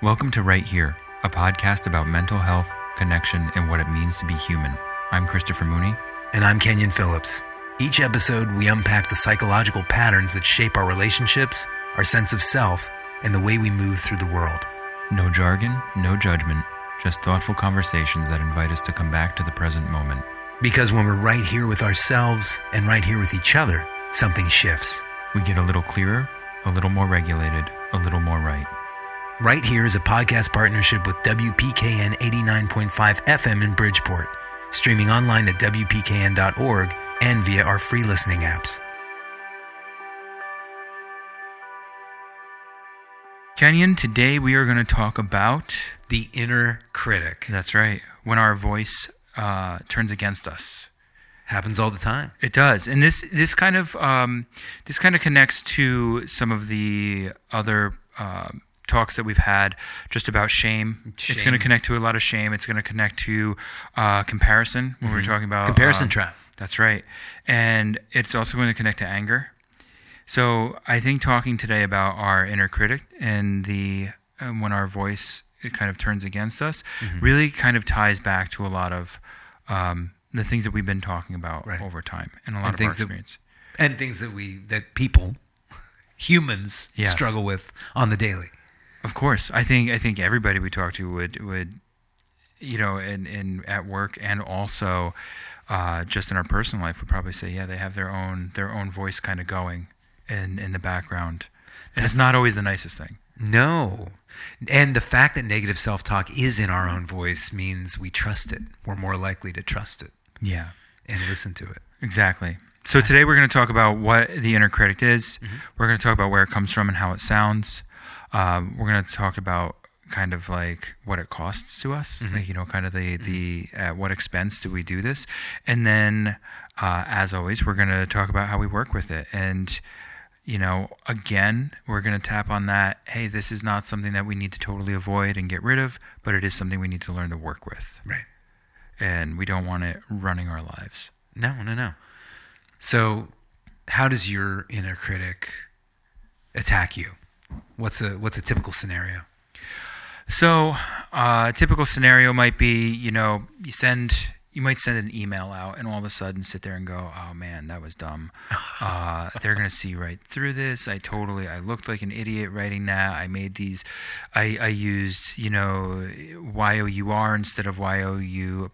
Welcome to Right Here, a podcast about mental health, connection, and what it means to be human. I'm Christopher Mooney. And I'm Kenyon Phillips. Each episode, we unpack the psychological patterns that shape our relationships, our sense of self, and the way we move through the world. No jargon, no judgment, just thoughtful conversations that invite us to come back to the present moment. Because when we're right here with ourselves and right here with each other, something shifts. We get a little clearer, a little more regulated, a little more right. Right Here is a podcast partnership with WPKN 89.5 FM in Bridgeport, streaming online at WPKN.org and via our free listening apps. Kenyon, today we are going to talk about the inner critic. That's right. When our voice turns against us. Happens all the time. It does, and this kind of connects to some of the other talks that we've had just about shame. It's going to connect to a lot of shame. It's going to connect to comparison when we're talking about comparison trap. That's right, and it's also going to connect to anger. So I think talking today about our inner critic and the when our voice it kind of turns against us really kind of ties back to a lot of the things that we've been talking about over time and a lot of our experience. And things that people, humans, struggle with on the daily. Of course. I think everybody we talk to would in at work and also just in our personal life would probably say, they have their own voice kind of going in the background. And it's not always the nicest thing. No. And the fact that negative self-talk is in our own voice means we trust it. We're more likely to trust it. Yeah. And listen to it. Exactly. So today we're going to talk about what the inner critic is. We're going to talk about where it comes from and how it sounds. We're going to talk about kind of like what it costs to us, like, kind of the at what expense do we do this? And then, as always, we're going to talk about how we work with it. And, again, we're going to tap on that. Hey, this is not something that we need to totally avoid and get rid of, but it is something we need to learn to work with. Right. And we don't want it running our lives. No. So how does your inner critic attack you? What's a typical scenario? So a typical scenario might be, you might send an email out and all of a sudden sit there and go, oh man, that was dumb. They're going to see right through this. I looked like an idiot writing that. I made these, I used, Y-O-U-R instead of Y-O-U''re.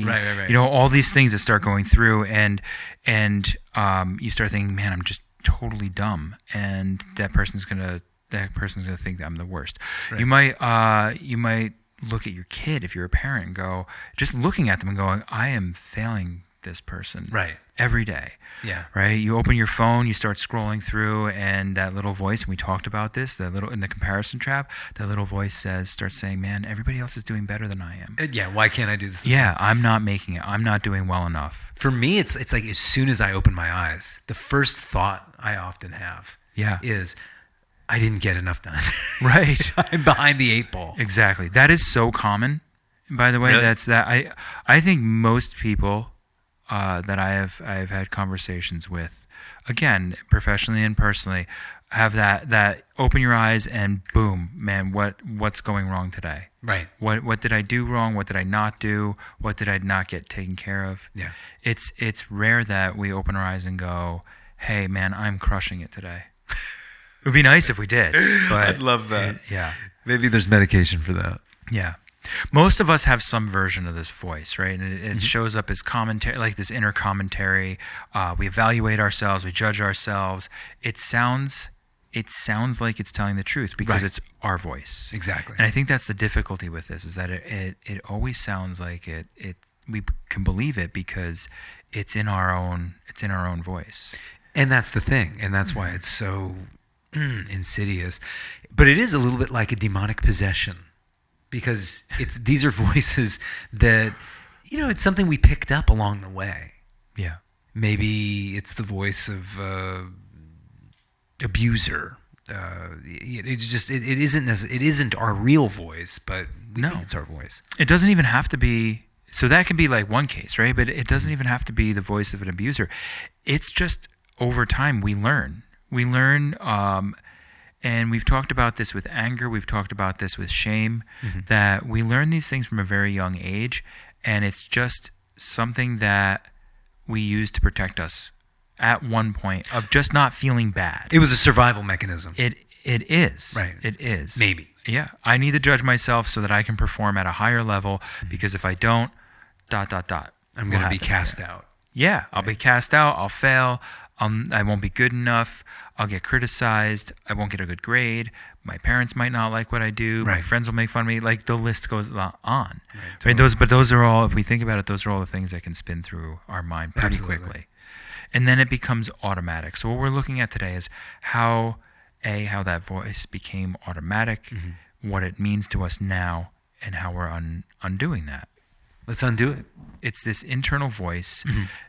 Right. All these things that start going through and you start thinking, man, I'm just totally dumb. And that person's going to think that I'm the worst. Right. You might look at your kid if you're a parent and go, just looking at them and going, I am failing this person every day. Yeah. Right. You open your phone, you start scrolling through, and that little voice, and we talked about this, in the comparison trap, that little voice starts saying, man, everybody else is doing better than I am. Why can't I do this? Yeah, I'm not making it. I'm not doing well enough. For me, it's like as soon as I open my eyes, the first thought I often have is, I didn't get enough done. Right. I'm behind the 8 ball. Exactly. That is so common, by the way. Really? I think most people that I've had conversations with, again, professionally and personally, have that open your eyes and boom, man, what's going wrong today? Right. What did I do wrong? What did I not do? What did I not get taken care of? Yeah. It's rare that we open our eyes and go, hey man, I'm crushing it today. It would be nice if we did. But I'd love that. Yeah. Maybe there's medication for that. Yeah. Most of us have some version of this voice, right? And it shows up as commentary, like this inner commentary. We evaluate ourselves. We judge ourselves. It sounds like it's telling the truth because it's our voice. Exactly. And I think that's the difficulty with this is that it always sounds like we can believe it because it's in our own voice. And that's the thing. And that's why it's so insidious. But it is a little bit like a demonic possession because these are voices that, it's something we picked up along the way. Yeah. Maybe it's the voice of abuser. It isn't our real voice, but we think it's our voice. It doesn't even have to be. So that can be like one case, right? But it doesn't even have to be the voice of an abuser. It's just over time we learn. And we've talked about this with anger. We've talked about this with shame, that we learn these things from a very young age. And it's just something that we use to protect us at one point of just not feeling bad. It was a survival mechanism. It is. Right. It is. Maybe. Yeah. I need to judge myself so that I can perform at a higher level, because if I don't, ... I'm going to be cast out. Yeah. I'll be cast out. I'll fail. I won't be good enough. I'll get criticized. I won't get a good grade. My parents might not like what I do. Right. My friends will make fun of me. Like, the list goes on. Right, Right? Those are all, if we think about it, those are all the things that can spin through our mind pretty quickly. And then it becomes automatic. So what we're looking at today is how that voice became automatic, what it means to us now, and how we're undoing that. Let's undo it. It's this internal voice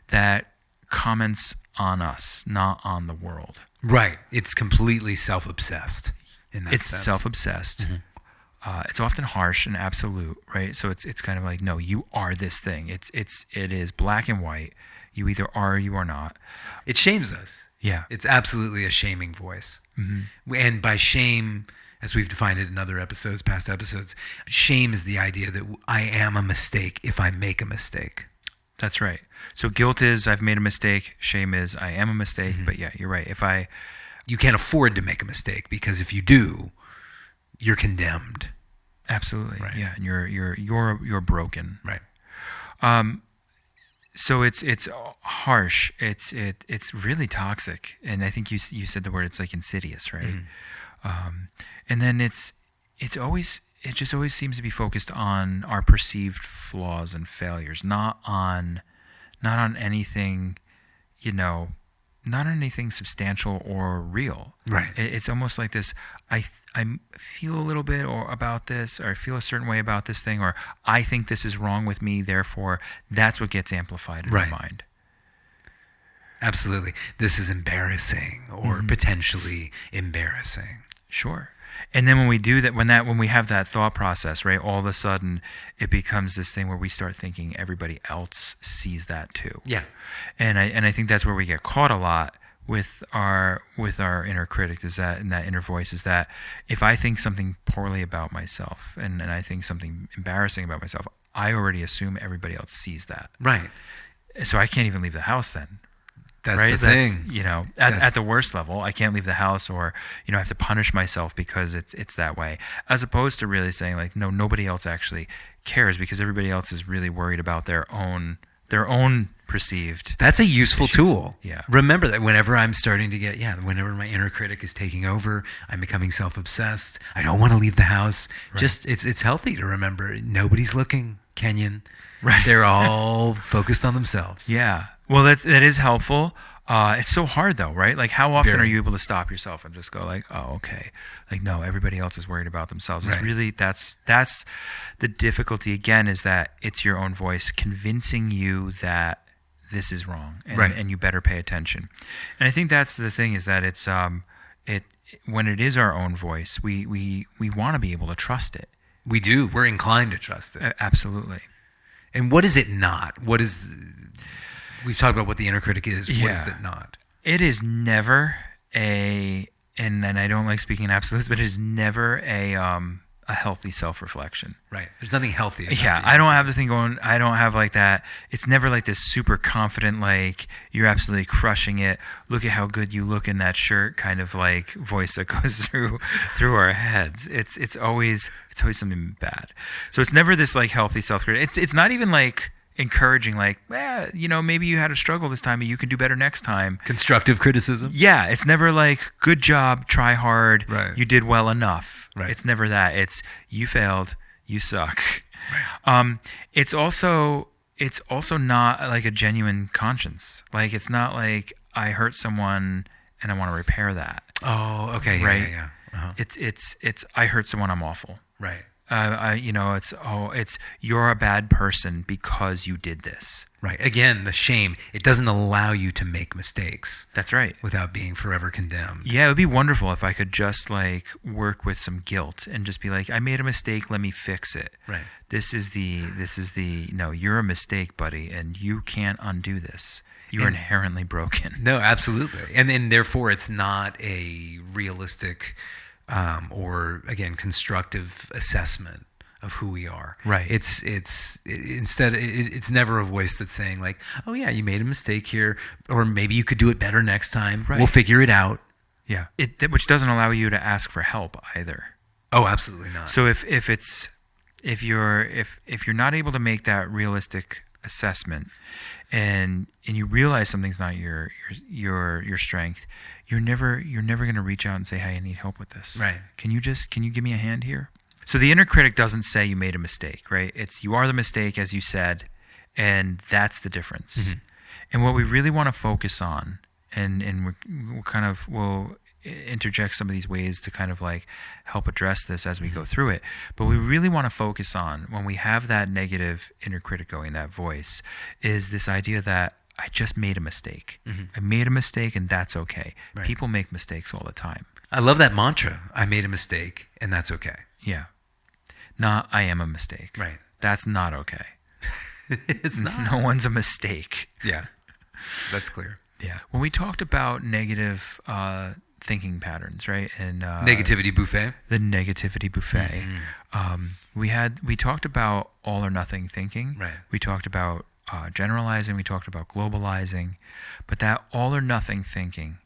that comments on us, not on the world. Right. It's completely self-obsessed in that It's sense. self-obsessed. It's often harsh and absolute, right? So it's kind of like, no, you are this thing. It is black and white. You either are or you are not. It shames us. Yeah. It's absolutely a shaming voice. And by shame, as we've defined it in other episodes, past episodes, shame is the idea that I am a mistake if I make a mistake. That's right. So guilt is I've made a mistake. Shame is I am a mistake. But yeah, you're right. You can't afford to make a mistake, because if you do, you're condemned. Absolutely. Right. Yeah, and you're broken. Right. So it's harsh. It's really toxic, and I think you said the word. It's like insidious, right? And then it just always seems to be focused on our perceived flaws and failures, not on anything, not on anything substantial or real. Right. It's almost like this. I feel a little bit about this, or I feel a certain way about this thing, or I think this is wrong with me. Therefore, that's what gets amplified in my mind. Absolutely. This is embarrassing, or potentially embarrassing. Sure. And then when we do that, when we have that thought process, right, all of a sudden it becomes this thing where we start thinking everybody else sees that too. Yeah. And I think that's where we get caught a lot with our inner critic, is that, and that inner voice, is that if I think something poorly about myself and I think something embarrassing about myself, I already assume everybody else sees that. Right. So I can't even leave the house then. That's right? the thing. At the worst level, I can't leave the house, or, I have to punish myself because it's that way. As opposed to really saying, like, no, nobody else actually cares, because everybody else is really worried about their own perceived. That's a useful issues. tool. Yeah. Remember that whenever I'm starting to whenever my inner critic is taking over, I'm becoming self-obsessed. I don't want to leave the house. Right. Just it's healthy to remember nobody's looking, Kenyon. Right. They're all focused on themselves. Yeah. Well, that is helpful. It's so hard though, right? Like, how often Very. are you able to stop yourself and just go like, oh, okay. Like, no, everybody else is worried about themselves. It's Right. really, that's the difficulty again, is that it's your own voice convincing you that this is wrong, and, Right. and you better pay attention. And I think that's the thing, is that it's, when it is our own voice, we want to be able to trust it. We do. We're inclined to trust it. Absolutely. And what is it not? We've talked about what the inner critic is. What is it not? It is never and I don't like speaking in absolutes, but it is never a healthy self-reflection. Right. There's nothing healthy about Yeah, it. I don't have this thing going. I don't have like that. It's never like this super confident, like you're absolutely crushing it. Look at how good you look in that shirt, kind of like voice that goes through our heads. It's always something bad. So it's never this like healthy self-critic. It's not even like encouraging, like, maybe you had a struggle this time, but you can do better next time. Constructive criticism. Yeah, it's never like, good job, try hard, Right. you did well enough. Right. It's never that. It's, you failed, you suck. Right. It's also not like a genuine conscience. Like, it's not like I hurt someone and I want to repair that. Oh, okay. Yeah, Right. Yeah. Uh-huh. It's I hurt someone, I'm awful. Right. It's you're a bad person because you did this. Right. Again, the shame. It doesn't allow you to make mistakes That's right. without being forever condemned. Yeah, it would be wonderful if I could just like work with some guilt and just be like, I made a mistake, let me fix it. Right. This is the no, you're a mistake, buddy, and you can't undo this. You're inherently broken. No, absolutely. And therefore it's not a realistic or again, constructive assessment of who we are. Right. It's never a voice that's saying like, oh yeah, you made a mistake here, or maybe you could do it better next time. Right. We'll figure it out. Yeah. Which doesn't allow you to ask for help either. Oh, absolutely not. So if you're not able to make that realistic assessment, and you realize something's not your strength, you're never going to reach out and say, hey, I need help with this. Right. Can you give me a hand here? So the inner critic doesn't say you made a mistake, right? It's you are the mistake, as you said, and that's the difference. Mm-hmm. And what we really want to focus on, and we'll interject some of these ways to kind of like help address this as we go through it. But we really want to focus on, when we have that negative inner critic going, that voice, is this idea that I just made a mistake. Mm-hmm. I made a mistake, and that's okay. Right. People make mistakes all the time. I love that mantra. I made a mistake, and that's okay. Yeah. Not I am a mistake. Right. That's not okay. It's not. No one's a mistake. Yeah. That's clear. Yeah. When we talked about negative thinking patterns, right? And negativity buffet. The negativity buffet. Mm-hmm. We talked about all or nothing thinking. Right. We talked about generalizing. We talked about globalizing. But that all or nothing thinking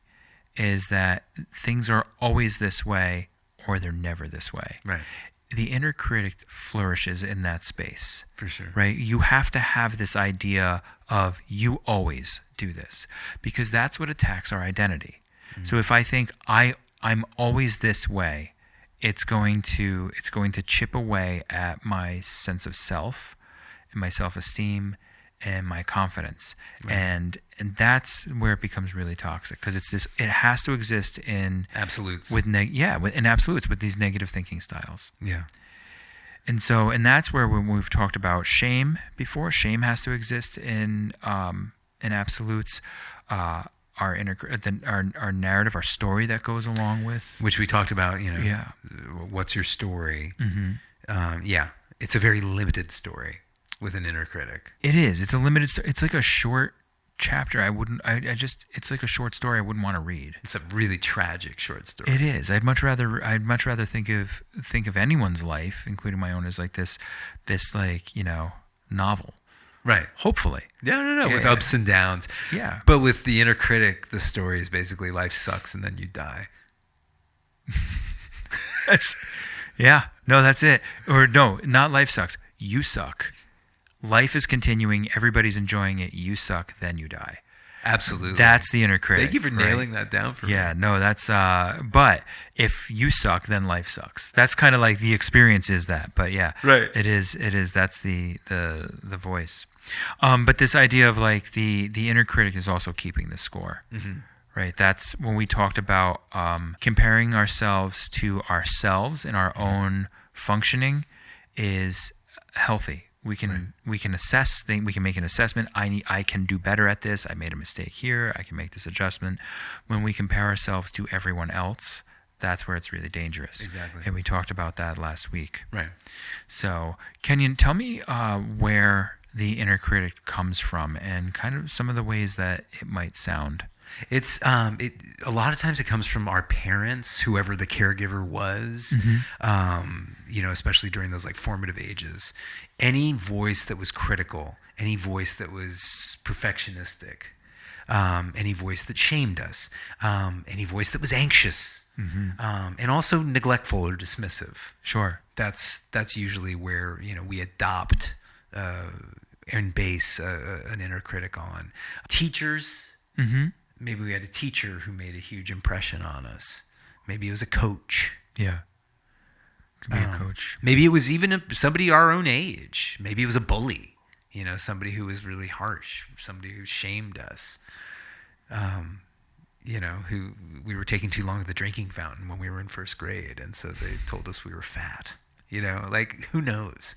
is that things are always this way or they're never this way. Right. The inner critic flourishes in that space. For sure. Right? You have to have this idea of you always do this, because that's what attacks our identity. Mm-hmm. So if I think I'm always this way, it's going to chip away at my sense of self and my self-esteem and my confidence. Right. And that's where it becomes really toxic, because it has to exist in absolutes. In absolutes, with these negative thinking styles. Yeah. And that's where, when we've talked about shame before, shame has to exist in absolutes. Our narrative, our story that goes along with, which we talked about. Yeah. What's your story? Mm-hmm. Yeah, it's a very limited story with an inner critic. It is. It's a limited. It's like a short chapter. It's like a short story I wouldn't want to read. It's a really tragic short story. It is. I'd much rather think of anyone's life, including my own, as like this like, novel. Right. Hopefully. No. Yeah, with ups and downs. Yeah. But with the inner critic, the story is basically life sucks and then you die. That's it. Or no, not life sucks. You suck. Life is continuing. Everybody's enjoying it. You suck. Then you die. Absolutely. That's the inner critic. Thank you for nailing that down for me. Yeah, no, that's, but if you suck, then life sucks. That's kind of like the experience is that, but yeah. Right. It is, that's the voice. But this idea of like the inner critic is also keeping the score. Mm-hmm. Right. That's when we talked about comparing ourselves to ourselves and our own functioning is healthy. We can assess things. We can make an assessment. I can do better at this. I made a mistake here. I can make this adjustment. When we compare ourselves to everyone else, that's where it's really dangerous. Exactly. And we talked about that last week. Right. So, Kenyon, tell me where the inner critic comes from and kind of some of the ways that it might sound. It's a lot of times it comes from our parents, whoever the caregiver was, especially during those like formative ages. Any voice that was critical, any voice that was perfectionistic, any voice that shamed us, any voice that was anxious, and also neglectful or dismissive. Sure. That's usually where we adopt and base an inner critic on. Teachers. Mm-hmm. Maybe we had a teacher who made a huge impression on us. Maybe it was a coach. Yeah. Could be a coach. Maybe it was even somebody our own age. Maybe it was a bully. Somebody who was really harsh. Somebody who shamed us. Who we were taking too long at the drinking fountain when we were in first grade. And so they told us we were fat. Who knows?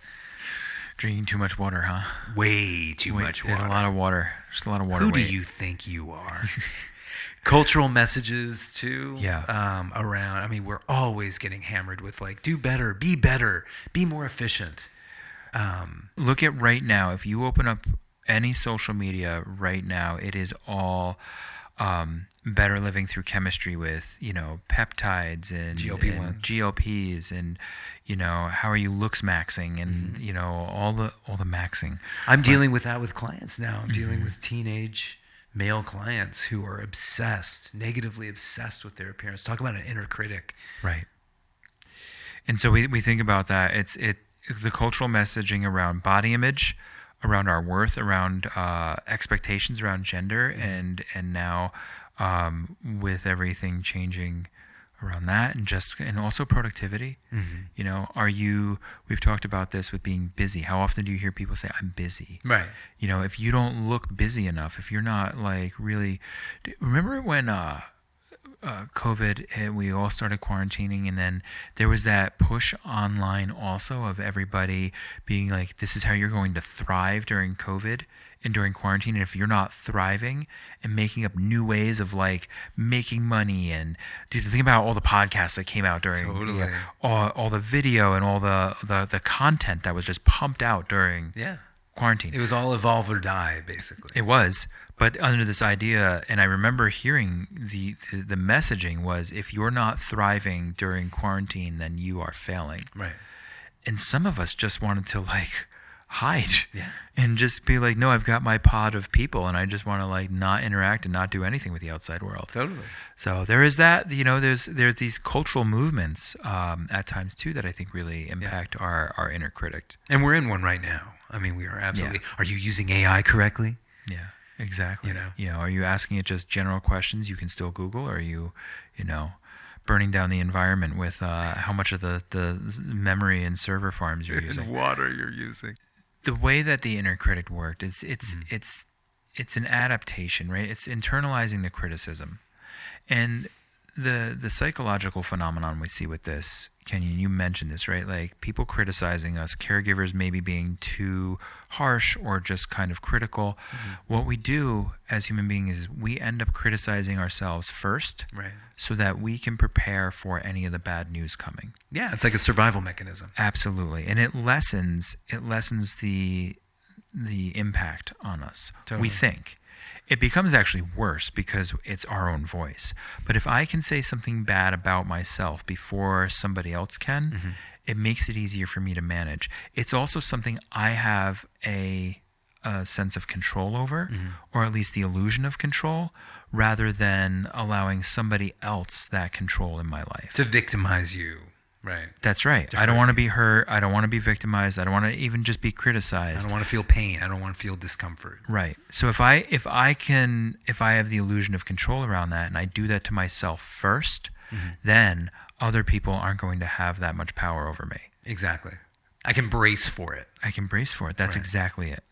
Drinking too much water, huh? Way too much water. There's a lot of water. Just a lot of water. Who do you think you are? Cultural messages too. Yeah. Around. I mean, we're always getting hammered with like, do better, be more efficient. Look at right now. If you open up any social media right now, it is all better living through chemistry with, peptides and GLPs and, how are you looks maxing and, all the maxing. I'm dealing with that with clients now. I'm dealing with teenage male clients who are negatively obsessed with their appearance. Talk about an inner critic. Right. And so we think about that. It's the cultural messaging around body image, around our worth, around expectations around gender, and now with everything changing around that, and also productivity. We've talked about this with being busy. How often do you hear people say, I'm busy? Right. If you don't look busy enough, if you're not like really, remember when COVID hit, we all started quarantining, and then there was that push online also of everybody being like, this is how you're going to thrive during COVID and during quarantine. And if you're not thriving and making up new ways of like making money, and dude, think about all the podcasts that came out during all the video and all the content that was just pumped out during quarantine. It was all evolve or die, basically. It was. But under this idea, and I remember hearing the messaging was, if you're not thriving during quarantine, then you are failing. Right. And some of us just wanted to like hide and just be like, no, I've got my pod of people and I just want to like not interact and not do anything with the outside world. Totally. So there is that, there's these cultural movements at times too that I think really impact our inner critic. And we're in one right now. I mean, we are absolutely. Are you using AI correctly? Yeah. Exactly. Are you asking it just general questions you can still Google, or are you, burning down the environment with how much of the memory and server farms you're using? And water you're using. The way that the inner critic worked, it's an adaptation, right? It's internalizing the criticism, and the psychological phenomenon we see with this. Kenyon, you mentioned this, right? Like people criticizing us, caregivers maybe being too harsh or just kind of critical. What we do as human beings is we end up criticizing ourselves first, right, so that we can prepare for any of the bad news coming. Yeah, it's like a survival mechanism. Absolutely. And it lessens the impact on us. Totally. We think. It becomes actually worse because it's our own voice. But if I can say something bad about myself before somebody else can, it makes it easier for me to manage. It's also something I have a sense of control over, or at least the illusion of control, rather than allowing somebody else that control in my life. To victimize you. Right. That's right. I don't want to be hurt. I don't want to be victimized. I don't want to even just be criticized. I don't want to feel pain. I don't want to feel discomfort. Right. So if I have the illusion of control around that, and I do that to myself first, then other people aren't going to have that much power over me. Exactly. I can brace for it. That's exactly it.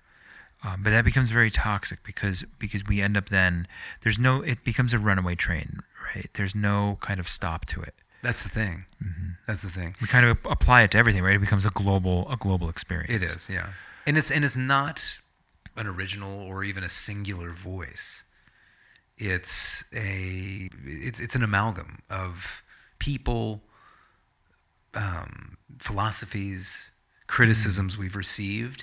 But that becomes very toxic because we end up then, it becomes a runaway train, right? There's no kind of stop to it. That's the thing. That's the thing. We kind of apply it to everything, right? It becomes a global experience. It is, yeah. And it's not an original or even a singular voice. It's an amalgam of people, philosophies, criticisms we've received,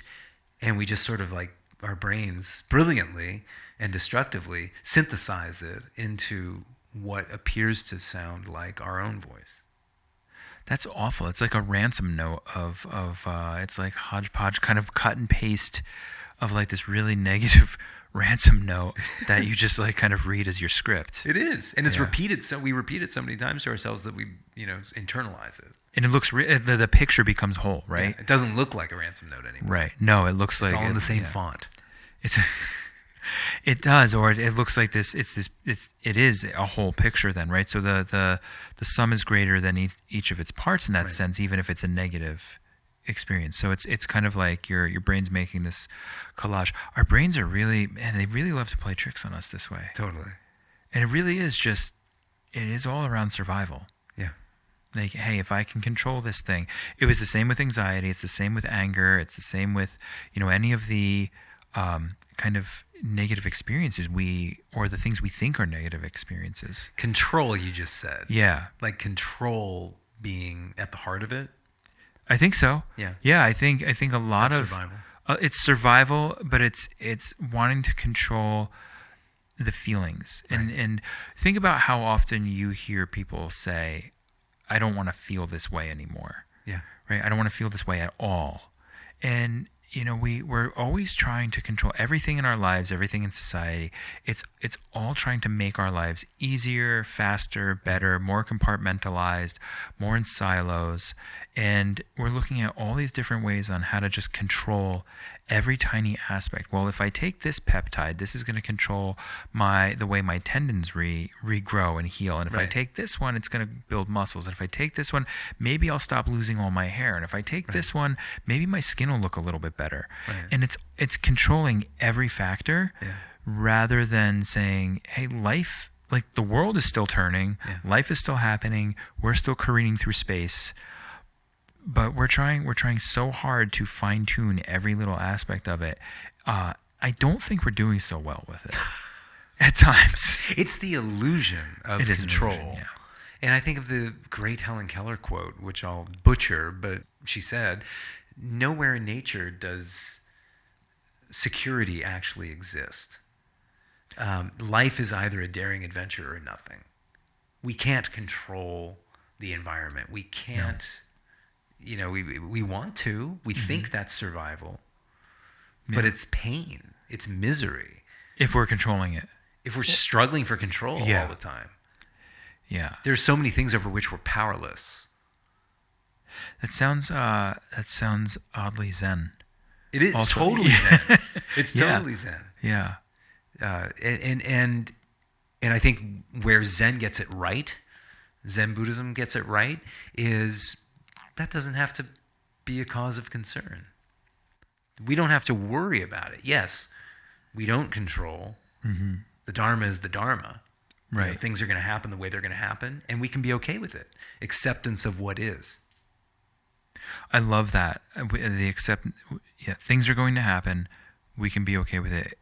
and we just sort of like our brains brilliantly and destructively synthesize it into what appears to sound like our own voice. That's awful. It's like a ransom note of it's like hodgepodge kind of cut and paste of like this really negative ransom note that you just like kind of read as your script. It is. And it's repeated. So we repeat it so many times to ourselves that we, internalize it. And it looks, the picture becomes whole, right? Yeah, it doesn't look like a ransom note anymore. Right. No, it looks like it's all in the same font. It does, or it looks like this. It is a whole picture then, right? So the sum is greater than each of its parts in that sense, even if it's a negative experience. So it's kind of like your brain's making this collage. Our brains are really, man, they really love to play tricks on us this way. Totally. And it really is it is all around survival. Yeah. Like, hey, if I can control this thing. It was the same with anxiety. It's the same with anger. It's the same with, any of the kind of negative experiences or the things we think are negative experiences. Control, you just said. Yeah. Like control being at the heart of it. I think so. Yeah. Yeah, I think a lot of survival. It's survival, but it's wanting to control the feelings. And think about how often you hear people say, I don't want to feel this way anymore. Yeah. Right? I don't want to feel this way at all. And we're always trying to control everything in our lives, everything in society. It's all trying to make our lives easier, faster, better, more compartmentalized, more in silos. And we're looking at all these different ways on how to just control every tiny aspect. Well, if I take this peptide, this is going to control the way my tendons regrow and heal. And if I take this one, it's going to build muscles. And if I take this one, maybe I'll stop losing all my hair. And if I take this one, maybe my skin will look a little bit better. Right. And it's controlling every factor rather than saying, hey, life, like the world is still turning, life is still happening, we're still careening through space. But we're trying so hard to fine tune every little aspect of it. I don't think we're doing so well with it at times. It's the illusion of control. An illusion, yeah. And I think of the great Helen Keller quote, which I'll butcher, but she said, nowhere in nature does security actually exist. Life is either a daring adventure or nothing. We can't control the environment. We can't... No. We want to. We think that's survival. But it's pain. It's misery. If we're controlling it. If we're struggling for control all the time. Yeah. There's so many things over which we're powerless. That sounds oddly Zen. It is also. Totally Zen. It's totally Zen. Yeah. And I think where Zen gets it right, Zen Buddhism gets it right, is... that doesn't have to be a cause of concern. We don't have to worry about it. Yes, we don't control. Mm-hmm. The Dharma is the Dharma. Right. Things are going to happen the way they're going to happen, and we can be okay with it. Acceptance of what is. I love that. Things are going to happen. We can be okay with it.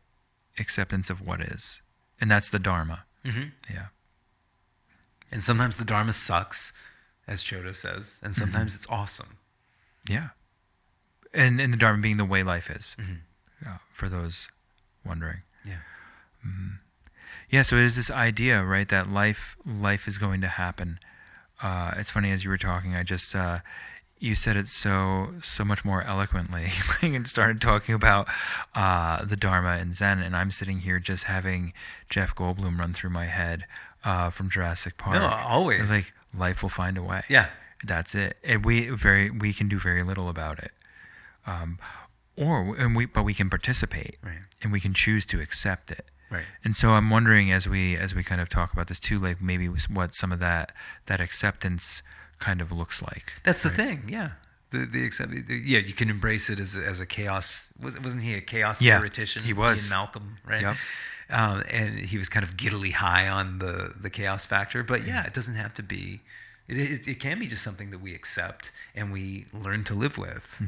Acceptance of what is. And that's the Dharma. Mm-hmm. Yeah. And sometimes the Dharma sucks, as Chodo says, and sometimes it's awesome. Yeah. And the Dharma being the way life is, for those wondering. Yeah. Mm-hmm. Yeah, so it is this idea, right, that life is going to happen. It's funny, as you were talking, you said it so much more eloquently and started talking about the Dharma and Zen, and I'm sitting here just having Jeff Goldblum run through my head from Jurassic Park. No, always. Like, life will find a way. Yeah. That's it. And we can do very little about it. But we can participate. Right. And we can choose to accept it. Right. And so I'm wondering, as we kind of talk about this too, like maybe what some of that acceptance kind of looks like. That's the thing, yeah. The acceptance, yeah. You can embrace it as a chaos. Wasn't he a chaos theoretician? He was. Ian Malcolm, right? Yep. And he was kind of giddily high on the chaos factor. But yeah, it doesn't have to be. It can be just something that we accept and we learn to live with,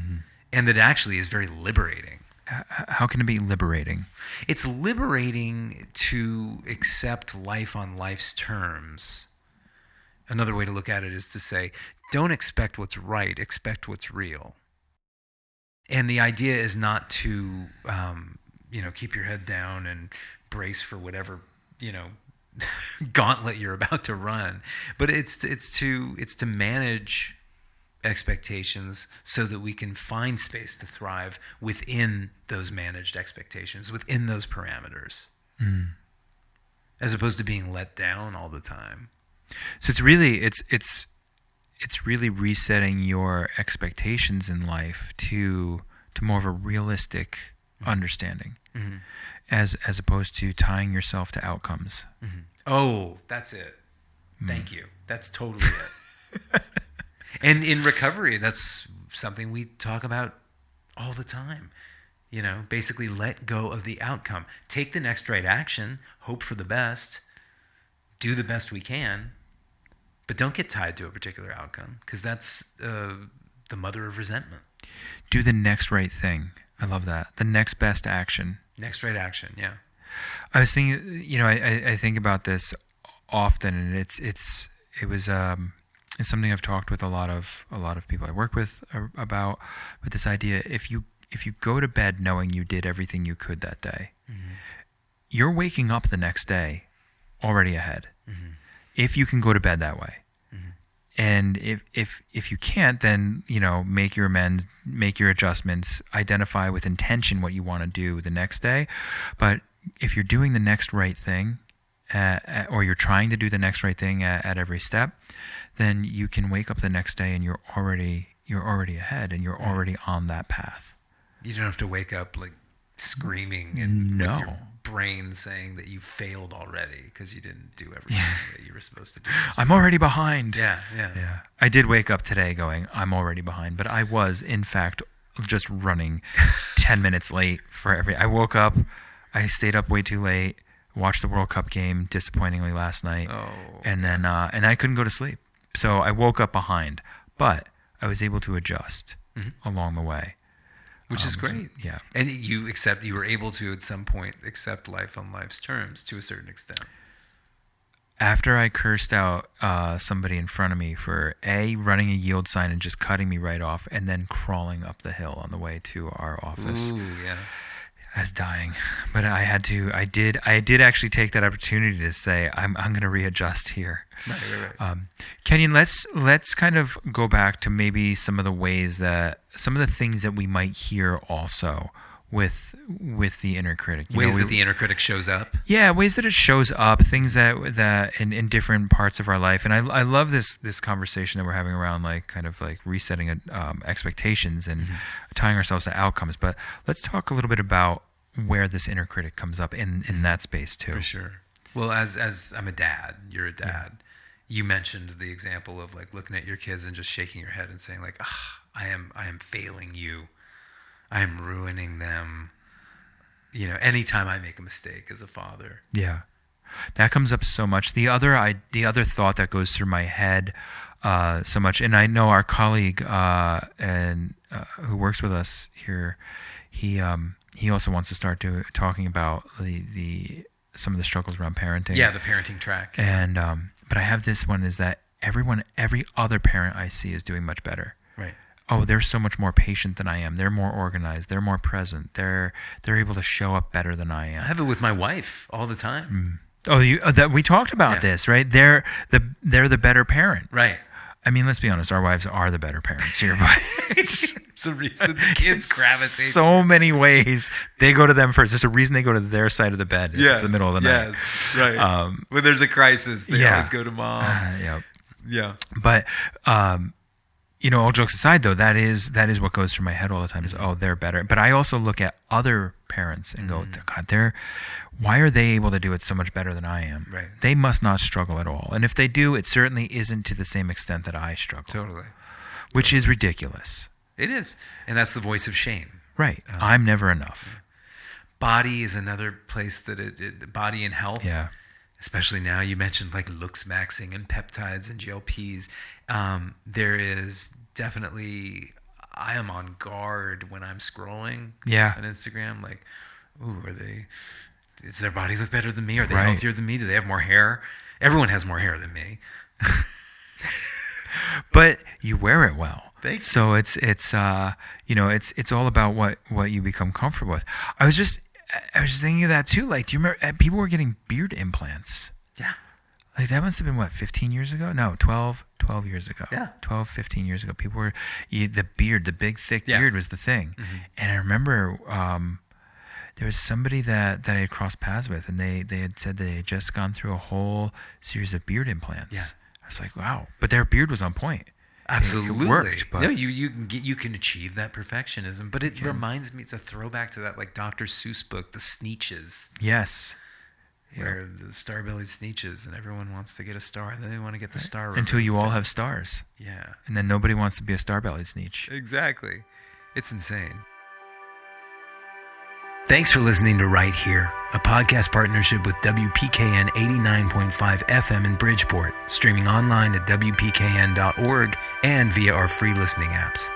and that actually is very liberating. How can it be liberating? It's liberating to accept life on life's terms. Another way to look at it is to say, don't expect what's right, expect what's real. And the idea is not to, keep your head down and brace for whatever, gauntlet you're about to run. But it's to manage expectations so that we can find space to thrive within those managed expectations, within those parameters, as opposed to being let down all the time. So it's really resetting your expectations in life to more of a realistic understanding, as opposed to tying yourself to outcomes. Oh, that's it. Thank you. That's totally it. And in recovery, that's something we talk about all the time. Basically let go of the outcome. Take the next right action, hope for the best, do the best we can, but don't get tied to a particular outcome, because that's the mother of resentment. Do the next right thing. I love that. The next best action. Next right action, yeah. I was thinking, I think about this often, and it's something I've talked with a lot of people I work with about. But this idea, if you go to bed knowing you did everything you could that day, you're waking up the next day already ahead. Mm-hmm. If you can go to bed that way. Mm-hmm. And if you can't, then, make your amends, make your adjustments, identify with intention what you want to do the next day. But if you're doing the next right thing, or you're trying to do the next right thing at every step, then you can wake up the next day and you're already ahead and you're already on that path. You don't have to wake up like screaming and with your brain saying that you failed already because you didn't do everything that you were supposed to do. I'm already behind. Yeah. I did wake up today going, I'm already behind, but I was in fact just running 10 minutes late I woke up, I stayed up way too late, watched the World Cup game disappointingly last night, and then and I couldn't go to sleep. So I woke up behind, but I was able to adjust along the way. Which is great. Yeah. And you were able to at some point accept life on life's terms to a certain extent. After I cursed out somebody in front of me for running a yield sign and just cutting me right off, and then crawling up the hill on the way to our office. Ooh, yeah. I was dying, but I did actually take that opportunity to say, I'm going to readjust here. Right. Kenyon, let's kind of go back to maybe some of the things that we might hear also with the inner critic. Ways that the inner critic shows up? Yeah, ways that it shows up, things that in different parts of our life. And I love this conversation that we're having around kind of resetting expectations and tying ourselves to outcomes. But let's talk a little bit about where this inner critic comes up in that space too. For sure. Well, as I'm a dad, you're a dad. Yeah. You mentioned the example of looking at your kids and just shaking your head and saying I am failing you. I am ruining them. Anytime I make a mistake as a father. Yeah. That comes up so much. The other thought that goes through my head so much, and I know our colleague who works with us here, he also wants to start talking about some of the struggles around parenting. Yeah, the parenting track. And but I have this one is that every other parent I see is doing much better. Right. Oh, they're so much more patient than I am. They're more organized. They're more present. They're able to show up better than I am. I have it with my wife all the time. Oh, that we talked about this, right? They're the better parent. Right. I mean, let's be honest. Our wives are the better parents here, but there's a reason the kids gravitate. So many ways they go to them first. There's a reason they go to their side of the bed. It's the middle of the night. Yes, right. When there's a crisis, they always go to mom. Yeah. But all jokes aside, though, that is what goes through my head all the time. Is they're better. But I also look at other parents and go, God, why are they able to do it so much better than I am? Right. They must not struggle at all. And if they do, it certainly isn't to the same extent that I struggle. Totally. Which is ridiculous. It is. And that's the voice of shame. Right. I'm never enough. Body is another place that body and health. Yeah. Especially now, you mentioned looks maxing and peptides and GLPs. There is definitely, I am on guard when I'm scrolling on Instagram. Does their body look better than me? Are they healthier than me? Do they have more hair? Everyone has more hair than me. But you wear it well. Thanks. So it's all about what you become comfortable with. I was just thinking of that too. Do you remember people were getting beard implants? Yeah. That must have been 15 years ago? No, 12 years ago. Yeah. 12, 15 years ago. People were the beard, the big thick beard was the thing. Mm-hmm. And I remember there was somebody that I had crossed paths with, and they had said they had just gone through a whole series of beard implants. Yeah. I was like, wow. But their beard was on point. Absolutely. It worked. But no, you can achieve that perfectionism, but it reminds me, it's a throwback to that Dr. Seuss book, The Sneetches. Yes. Where the star-bellied Sneetches, and everyone wants to get a star, and then they want to get the star removed. Until you all have stars. Yeah. And then nobody wants to be a star-bellied Sneetch. Exactly. It's insane. Thanks for listening to Right Here, a podcast partnership with WPKN 89.5 FM in Bridgeport, streaming online at WPKN.org and via our free listening apps.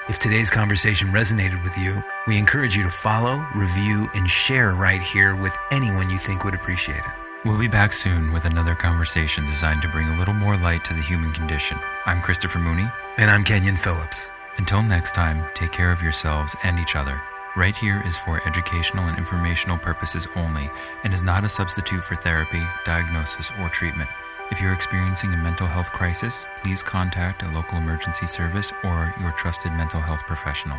If today's conversation resonated with you, we encourage you to follow, review, and share Right Here with anyone you think would appreciate it. We'll be back soon with another conversation designed to bring a little more light to the human condition. I'm Christopher Mooney. And I'm Kenyon Phillips. Until next time, take care of yourselves and each other. Right Here is for educational and informational purposes only and is not a substitute for therapy, diagnosis, or treatment. If you're experiencing a mental health crisis, please contact a local emergency service or your trusted mental health professional.